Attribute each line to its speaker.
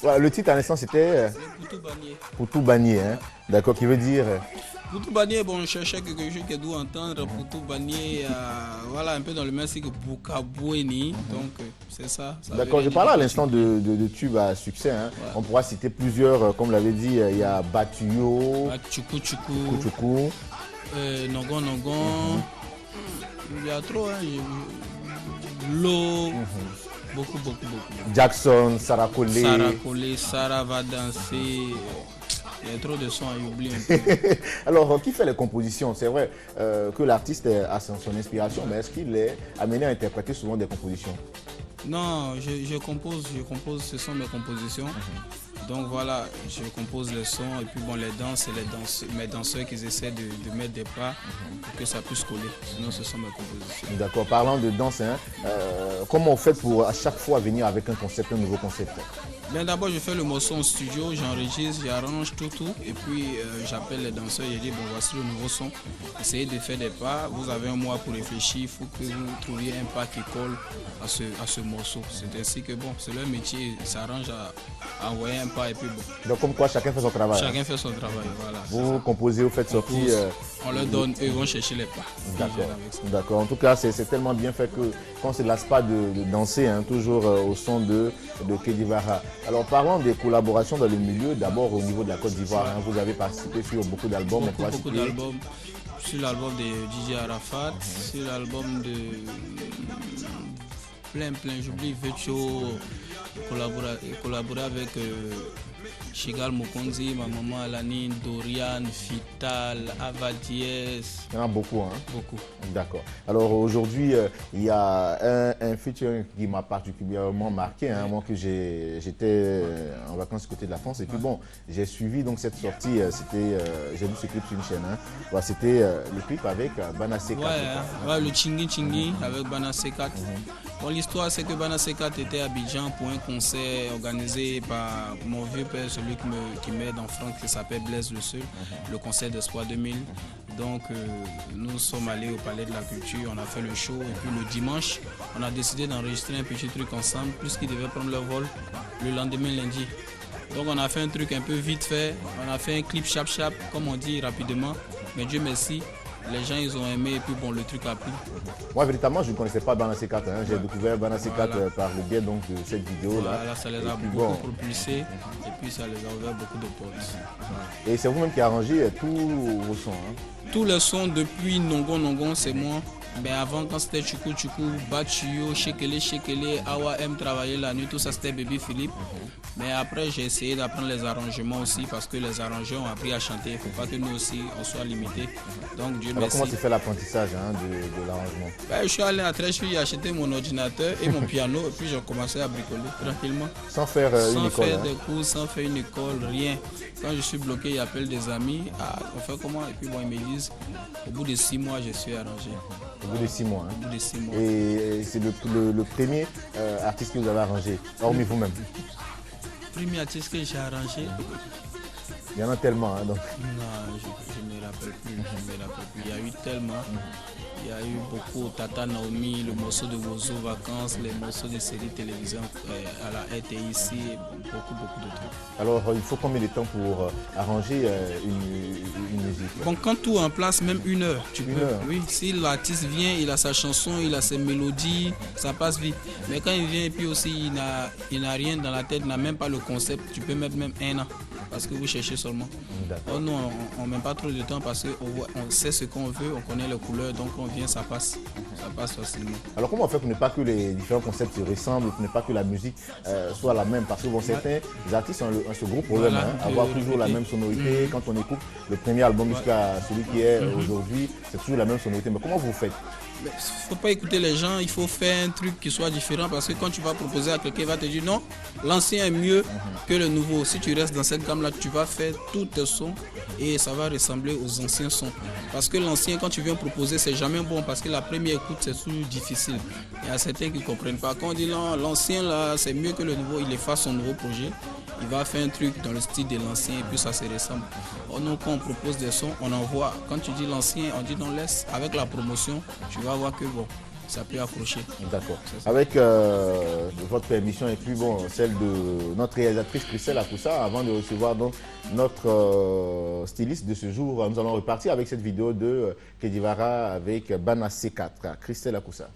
Speaker 1: Voilà, le titre à l'instant c'était
Speaker 2: Poutou Bagné.
Speaker 1: Poutou Bagné, hein? D'accord, qui veut dire
Speaker 2: Poutou Bagné, bon, je cherchais quelque chose qui doit entendre. Poutou Bagné, voilà, un peu dans le même style que Boukaboueni. Donc, c'est ça.
Speaker 1: D'accord, je parlais à l'instant de tubes à succès. Hein.
Speaker 2: Ouais.
Speaker 1: On pourra citer plusieurs, comme l'avait dit, il y a Batuyo,
Speaker 2: Tchoukou Tchoukou,
Speaker 1: Tchoukou,
Speaker 2: Nongon Nongon. Il y a trop, hein. L'eau. Beaucoup.
Speaker 1: Jackson, Sarah Collé.
Speaker 2: Sarah Collé, Sarah va danser. Il y a trop de sons, il oublie un peu.
Speaker 1: Alors, qui fait les compositions? C'est vrai que l'artiste a son inspiration, mais est-ce qu'il est amené à interpréter souvent des compositions?
Speaker 2: Non, je compose, ce sont mes compositions. Donc voilà, je compose les sons et puis bon, les danses, c'est mes danseurs qui essaient de mettre des pas pour que ça puisse coller. Sinon, ce sont mes compositions.
Speaker 1: D'accord, parlant de danse, hein, comment on fait pour à chaque fois venir avec un concept, un nouveau concept?
Speaker 2: Bien d'abord, je fais le morceau en studio, j'enregistre, j'arrange tout. Et puis j'appelle les danseurs, je dis bon, voici le nouveau son. Essayez de faire des pas. Vous avez un mois pour réfléchir. Il faut que vous trouviez un pas qui colle à ce morceau. C'est ainsi que bon, c'est leur métier. Ils s'arrangent à envoyer un pas et puis bon.
Speaker 1: Donc comme quoi chacun fait son travail.
Speaker 2: Chacun fait son travail, voilà.
Speaker 1: Vous composez, vous faites sortir.
Speaker 2: On leur donne, eux ils vont chercher les pas.
Speaker 1: D'accord. En tout cas, c'est tellement bien fait que qu'on ne se lasse pas de danser, hein, toujours au son de Kedivara. Alors parlons des collaborations dans le milieu, d'abord au niveau de la Côte d'Ivoire. Hein, vous avez participé sur beaucoup d'albums.
Speaker 2: Beaucoup d'albums. Sur l'album de DJ Arafat, sur l'album de plein, j'oublie Vecho, collaborer avec Chigal Mokonzi, ma maman Alanine, Dorian, Vital, Avadies.
Speaker 1: Il y en a beaucoup, hein?
Speaker 2: Beaucoup.
Speaker 1: D'accord. Alors aujourd'hui, il y a un featuring qui m'a particulièrement marqué, hein, moi que j'étais en vacances du côté de la France. Et puis bon, j'ai suivi donc cette sortie, j'ai vu ce clip sur une chaîne. Hein. Voilà, c'était le clip avec Bana C4.
Speaker 2: Ouais, le Chingi avec Bana C4. Bon, l'histoire c'est que Bana C4 était à Abidjan pour un concert organisé par mon vieux père, celui qui m'aide en France, qui s'appelle Blaise Le Seul, le concert d'Espoir 2000. Donc nous sommes allés au Palais de la Culture, on a fait le show et puis le dimanche, on a décidé d'enregistrer un petit truc ensemble puisqu'ils devaient prendre leur vol le lendemain lundi. Donc on a fait un truc un peu vite fait, on a fait un clip chap comme on dit rapidement, mais Dieu merci. Les gens ils ont aimé et puis bon le truc a plu.
Speaker 1: Moi véritablement je ne connaissais pas Bana C4, hein. J'ai découvert Bana C4 par le biais donc, de cette vidéo là.
Speaker 2: Voilà, ça les a beaucoup propulsés et puis ça les a ouvert beaucoup de portes.
Speaker 1: Et c'est vous-même qui arrangez tous vos sons, hein?
Speaker 2: Tous les sons depuis Nongon c'est moi. Mais avant quand c'était Tchoukou, Batuyo, Shekele, Awa M travailler la nuit, tout ça c'était Baby Philippe. Mais après j'ai essayé d'apprendre les arrangements aussi parce que les arrangeurs ont appris à chanter. Il ne faut pas que nous aussi on soit limités. Donc Dieu merci.
Speaker 1: Comment tu fais l'apprentissage de l'arrangement?
Speaker 2: Je suis allé à Trèche, j'ai acheté mon ordinateur et mon piano et puis j'ai commencé à bricoler tranquillement.
Speaker 1: Sans faire une école?
Speaker 2: Sans faire des cours, sans faire une école, rien. Quand je suis bloqué, j'appelle des amis. On fait comment? Et puis bon, ils me disent, au bout de 6 mois, je suis arrangé.
Speaker 1: Au bout de 6 mois. Hein.
Speaker 2: Au bout de 6 mois.
Speaker 1: Et c'est le premier artiste que vous avez arrangé, hormis vous-même?
Speaker 2: Premier artiste que j'ai arrangé.
Speaker 1: Il y en a tellement. Hein, donc.
Speaker 2: Non, je ne me rappelle plus. Il y a eu tellement. Il y a eu beaucoup Tata Naomi, le morceau de Wozo Vacances, les morceaux de séries télévision à la RTIC, beaucoup de trucs.
Speaker 1: Alors, il faut combien de temps pour arranger une musique?
Speaker 2: Bon, quand tout est en place, même 1 heure, tu peux.
Speaker 1: Heure.
Speaker 2: Oui, si l'artiste vient, il a sa chanson, il a ses mélodies, ça passe vite. Mais quand il vient et puis aussi il n'a rien dans la tête, il n'a même pas le concept, tu peux mettre même 1 an. Parce que vous cherchez seulement. Oh non, on ne met pas trop de temps parce qu'on sait ce qu'on veut, on connaît les couleurs, donc on vient, ça passe facilement.
Speaker 1: Alors comment on fait pour ne pas que les différents concepts se ressemblent, pour ne pas que la musique soit la même? Parce que bon, certains artistes ont ce gros problème, voilà, avoir toujours la même sonorité. Quand on écoute le premier album jusqu'à celui qui est aujourd'hui, c'est toujours la même sonorité. Mais comment vous faites?
Speaker 2: Il ne faut pas écouter les gens, il faut faire un truc qui soit différent parce que quand tu vas proposer à quelqu'un, il va te dire non, l'ancien est mieux que le nouveau. Si tu restes dans cette gamme-là, tu vas faire tous tes sons et ça va ressembler aux anciens sons. Parce que l'ancien, quand tu viens proposer, c'est jamais bon parce que la première écoute, c'est toujours difficile. Il y a certains qui ne comprennent pas. Quand on dit non, l'ancien là, c'est mieux que le nouveau, il efface son nouveau projet. Il va faire un truc dans le style de l'ancien et puis ça se ressemble. Nous, quand on propose des sons, on envoie. Quand tu dis l'ancien, on dit non, laisse. Avec la promotion, tu vas voir que bon, ça peut accrocher.
Speaker 1: D'accord. Avec votre permission et puis bon, celle de notre réalisatrice Christelle Akoussa, avant de recevoir donc notre styliste de ce jour, nous allons repartir avec cette vidéo de Kedivara avec Bana C4. Christelle Akoussa.